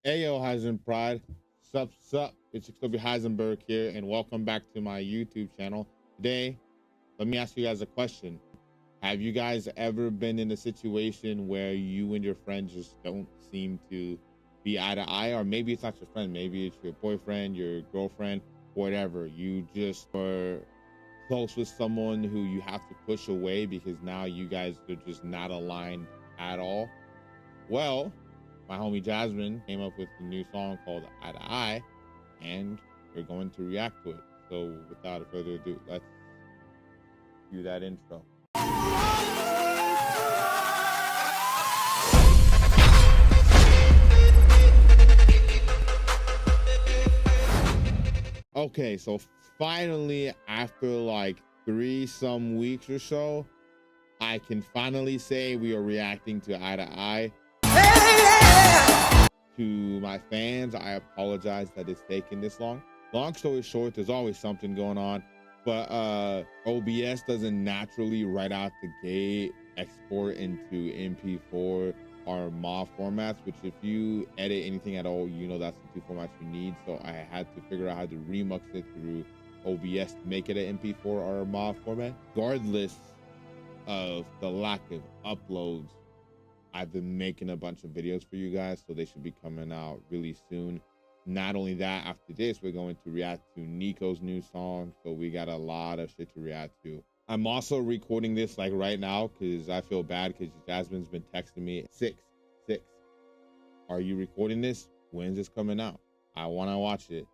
Ayo Hisenpride, sup, it's 6wHisenberg here, and welcome back to my YouTube channel. Today, let me ask you guys a question. Have you guys ever been in a situation where you and your friend just don't seem to be eye to eye? Or maybe it's not your friend, maybe it's your boyfriend, your girlfriend, whatever. You just are close with someone who you have to push away because now you guys are just not aligned at all. Well, my homie Jasmin came up with a new song called Eye to Eye, and we're going to react to it. So without further ado, let's do that intro. Okay, so finally, after like 3 some weeks or so, I can finally say we are reacting to Eye to Eye. To my fans, I apologize that it's taken this long. Long story short, there's always something going on, but OBS doesn't naturally right out the gate export into MP4 or MAW formats, which if you edit anything at all, you know that's the 2 formats you need. So I had to figure out how to remix it through OBS to make it an MP4 or a MAW format. Regardless of the lack of uploads, I've been making a bunch of videos for you guys, so they should be coming out really soon. Not only that, after this, we're going to react to Nico's new song, so we got a lot of shit to react to. I'm also recording this like right now because I feel bad because Jasmine's been texting me 6, are you recording this? When's this coming out? I want to watch it.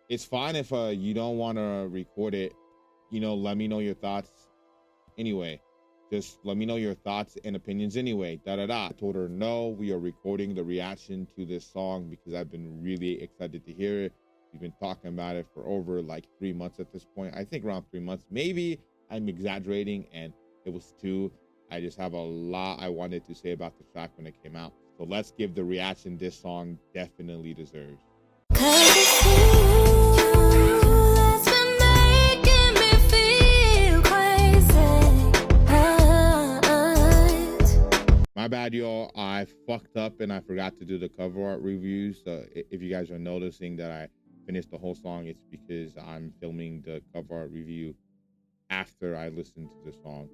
It's fine if you don't want to record it, let me know your thoughts anyway. Just let me know your thoughts and opinions anyway. I told her no, we are recording the reaction to this song because I've been really excited to hear it. We've been talking about it for over like 3 months at this point. I think around 3 months. Maybe I'm exaggerating and it was 2. I just have a lot I wanted to say about the track when it came out. So let's give the reaction this song definitely deserves. My bad, y'all. I fucked up and I forgot to do the cover art review. So if you guys are noticing that I finished the whole song, it's because I'm filming the cover art review after I listened to the song.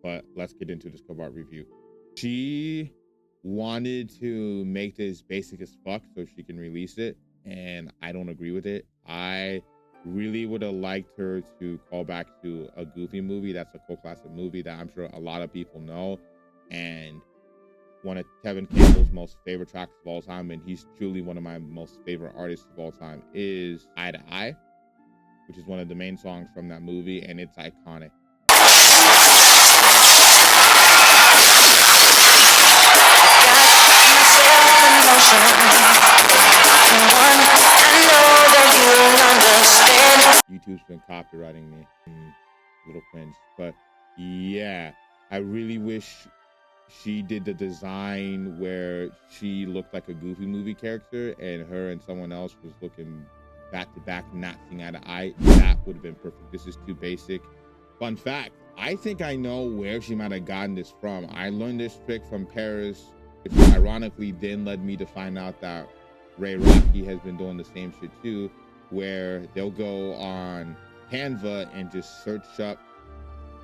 But let's get into this cover art review. She wanted to make this basic as fuck so she can release it, and I don't agree with it. I really would have liked her to call back to a Goofy movie. That's a cult classic movie that I'm sure a lot of people know, and one of Kevin Campbell's most favorite tracks of all time, and he's truly one of my most favorite artists of all time, is Eye to Eye, which is one of the main songs from that movie, and it's iconic. YouTube's been copywriting me, little cringe, but yeah, I really wish she did the design where she looked like a Goofy movie character and her and someone else was looking back to back, not seeing eye to eye. That would have been perfect. This is too basic. Fun fact, I think I know where she might have gotten this from. I learned this trick from Paris, which ironically then led me to find out that Ray Rocky has been doing the same shit too, where they'll go on Canva and just search up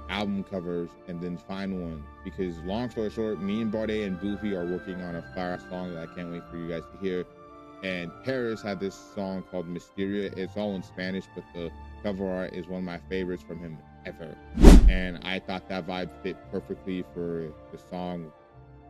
album covers and then find one. Because long story short, me and Bardet and Goofy are working on a fire song that I can't wait for you guys to hear. And Paris had this song called Mysteria. It's all in Spanish, but the cover art is one of my favorites from him ever. And I thought that vibe fit perfectly for the song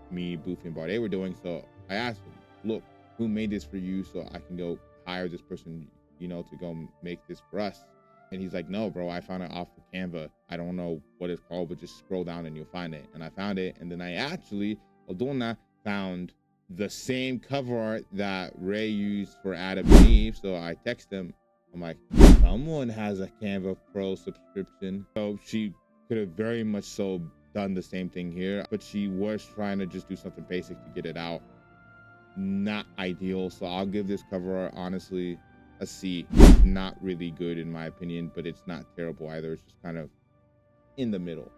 me, Goofy, and Bardet were doing. So I asked him, look, who made this for you so I can go hire this person, to go make this for us? And he's like, no, bro, I found it off of Canva. I don't know what it's called, but just scroll down and you'll find it. And I found it. And then I actually, while doing that, found the same cover art that Ray used for Adam and Eve. So I text him. I'm like, someone has a Canva Pro subscription. So she could have very much so done the same thing here, but she was trying to just do something basic to get it out. Not ideal. So I'll give this cover art, honestly, a C. Not really good in my opinion, but it's not terrible either. It's just kind of in the middle.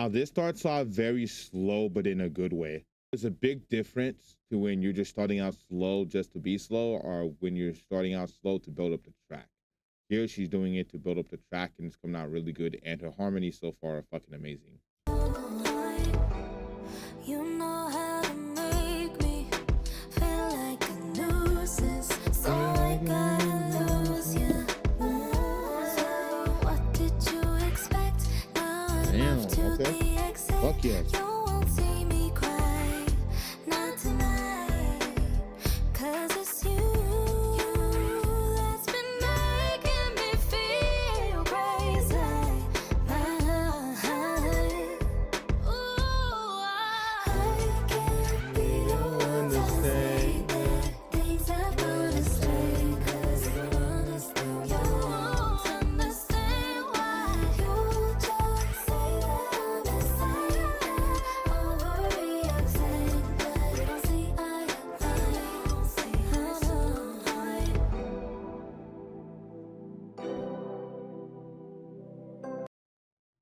Now this starts off very slow, but in a good way. There's a big difference to when you're just starting out slow just to be slow, or when you're starting out slow to build up the track. Here she's doing it to build up the track, and it's coming out really good, and her harmonies so far are fucking amazing. You know how to make me feel like a nuisance, so I gotta lose you. What did you expect? Now enough to be exact. Fuck yes. You won't see me cry, not tonight, 'cause it's you that's been making me feel crazy.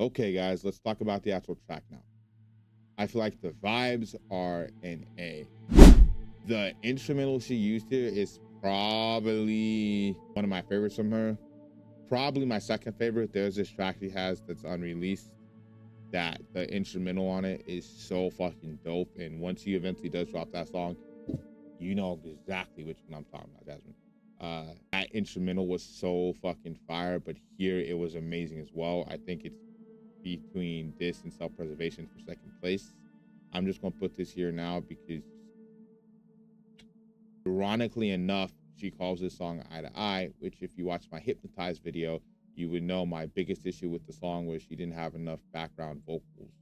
Okay, guys, let's talk about the actual track now. I feel like the vibes are an A. The instrumental she used here is probably one of my favorites from her. Probably my second favorite. There's this track she has that's unreleased that the instrumental on it is so fucking dope. And once she eventually does drop that song, you know exactly which one I'm talking about, Jasmin. That instrumental was so fucking fire, but here it was amazing as well. I think it's between this and Self-Preservation for second place. I'm just gonna put this here now because ironically enough, she calls this song Eye to Eye, which if you watch my Hypnotized video, you would know my biggest issue with the song was she didn't have enough background vocals.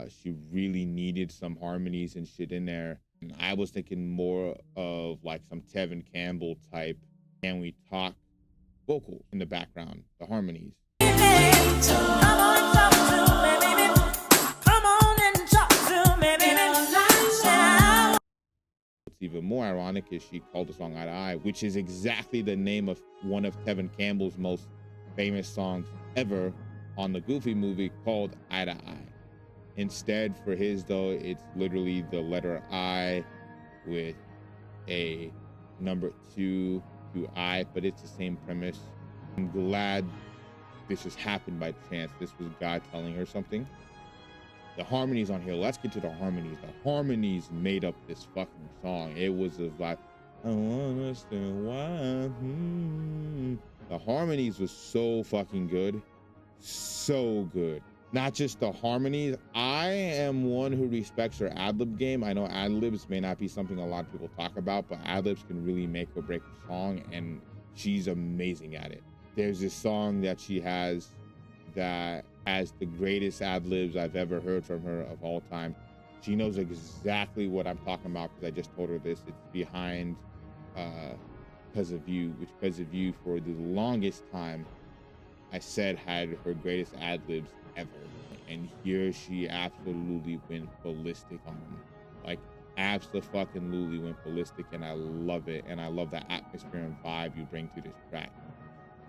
She really needed some harmonies and shit in there. And I was thinking more of like some Tevin Campbell type Can We Talk vocals in the background, the harmonies. What's even more ironic is she called the song Eye to Eye, which is exactly the name of one of Tevin Campbell's most famous songs ever on the Goofy movie called Eye to Eye. Instead, for his though, it's literally the letter I with a number 2 to I, but it's the same premise. I'm glad this just happened by chance. This was God telling her something. The harmonies on here, let's get to the harmonies. The harmonies made up this fucking song. It was a vibe. I don't understand why. The harmonies was so fucking good. So good. Not just the harmonies. I am one who respects her ad-lib game. I know ad-libs may not be something a lot of people talk about, but ad-libs can really make or break a song, and she's amazing at it. There's this song that she has that has the greatest ad-libs I've ever heard from her of all time. She knows exactly what I'm talking about because I just told her this. It's behind Because of You, which Because of You for the longest time I said had her greatest ad-libs ever. And here she absolutely went ballistic on them. Like absolutely went ballistic, and I love it. And I love the atmosphere and vibe you bring to this track.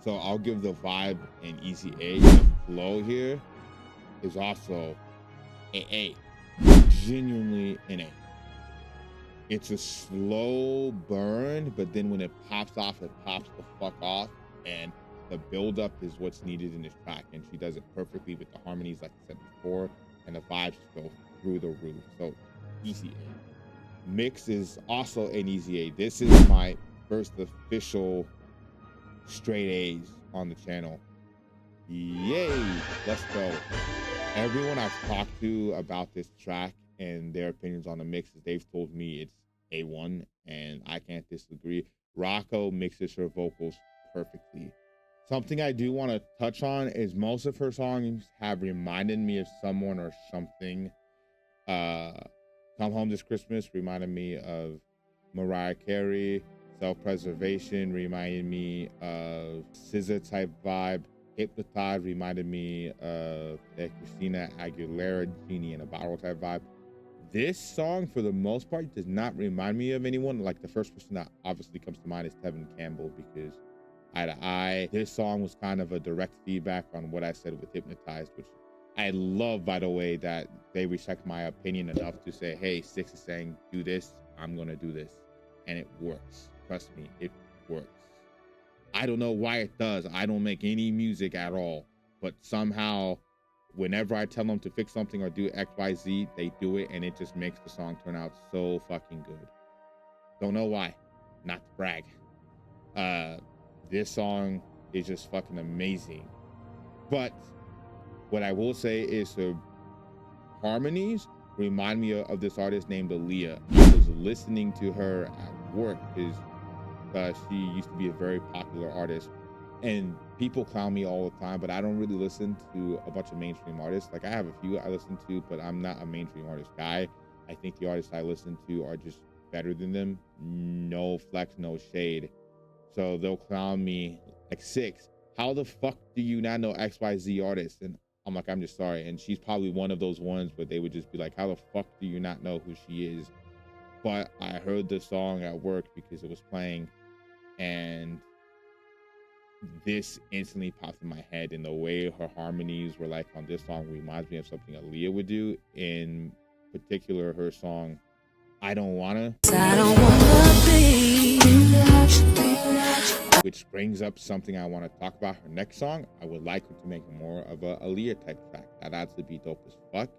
So I'll give the vibe an easy A. The flow here is also an A. Genuinely an A. It's a slow burn, but then when it pops off, it pops the fuck off. And the buildup is what's needed in this track. And she does it perfectly with the harmonies, like I said before. And the vibes just go through the roof. So easy A. Mix is also an easy A. This is my first official straight A's on the channel. Yay, let's go. Everyone I've talked to about this track and their opinions on the mixes, they've told me it's A1, and I can't disagree. Rocco mixes her vocals perfectly. Something I do want to touch on is most of her songs have reminded me of someone or something. Come Home This Christmas reminded me of Mariah Carey. Self-Preservation reminded me of SZA type vibe. Hypnotized reminded me of that Christina Aguilera, Genie in a Bottle type vibe. This song, for the most part, does not remind me of anyone. Like the first person that obviously comes to mind is Tevin Campbell, because Eye to Eye, this song was kind of a direct feedback on what I said with Hypnotized, which I love, by the way, that they respect my opinion enough to say, hey, 6 is saying do this, I'm gonna do this, and it works. Trust me, it works. I don't know why it does. I don't make any music at all, but somehow whenever I tell them to fix something or do XYZ, they do it, and it just makes the song turn out so fucking good. Don't know why. Not to brag. This song is just fucking amazing. But what I will say is her harmonies remind me of this artist named Aaliyah. I was listening to her at work because she used to be a very popular artist, and people clown me all the time, but I don't really listen to a bunch of mainstream artists. Like, I have a few I listen to, but I'm not a mainstream artist guy. I think the artists I listen to are just better than them. No flex, no shade. So they'll clown me like, 6, how the fuck do you not know XYZ artists? And I'm like, I'm just sorry. And she's probably one of those ones where they would just be like, how the fuck do you not know who she is? But I heard the song at work because it was playing, and this instantly popped in my head. And the way her harmonies were like on this song reminds me of something Aaliyah would do. In particular, her song I Don't Wanna, which brings up something I want to talk about. Her next song, I would like her to make more of a Aaliyah type track. That'd actually be dope as fuck.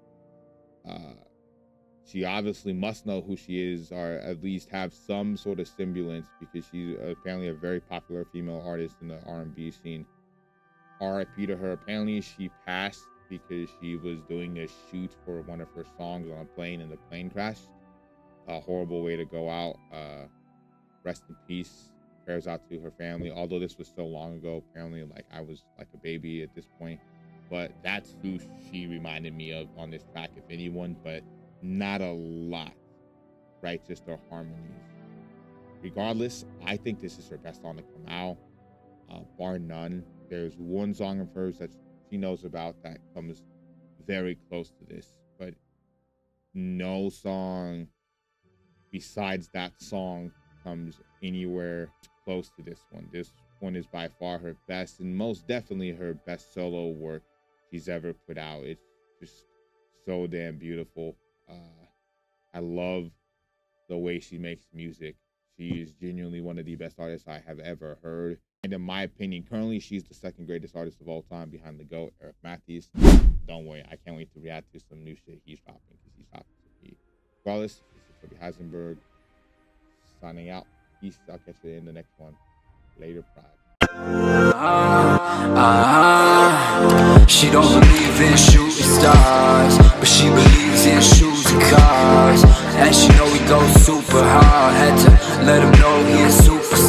She obviously must know who she is, or at least have some sort of semblance, because she's apparently a very popular female artist in the R&B scene. R.I.P. to her. Apparently she passed because she was doing a shoot for one of her songs on a plane, and the plane crashed. A horrible way to go out. Rest in peace. Prayers out to her family. Although this was so long ago, apparently, like, I was like a baby at this point. But that's who she reminded me of on this track, if anyone, but not a lot, right? Just her harmonies. Regardless, I think this is her best song to come out, bar none. There's one song of hers that she knows about that comes very close to this, but no song besides that song comes anywhere close to this one. This one is by far her best, and most definitely her best solo work she's ever put out. It's just so damn beautiful. I love the way she makes music. She is genuinely one of the best artists I have ever heard. And in my opinion, currently she's the second greatest artist of all time behind the GOAT, Eric Matthews. Don't worry, I can't wait to react to some new shit he's dropping, because he's dropping some heat. Regardless, this is 6wHisenberg signing out. Peace. I'll catch you in the next one. Later, Pride. She don't believe in shooting stars, but she believes in shoes and cars. And she know we go super hard. Had to let him know he a superstar.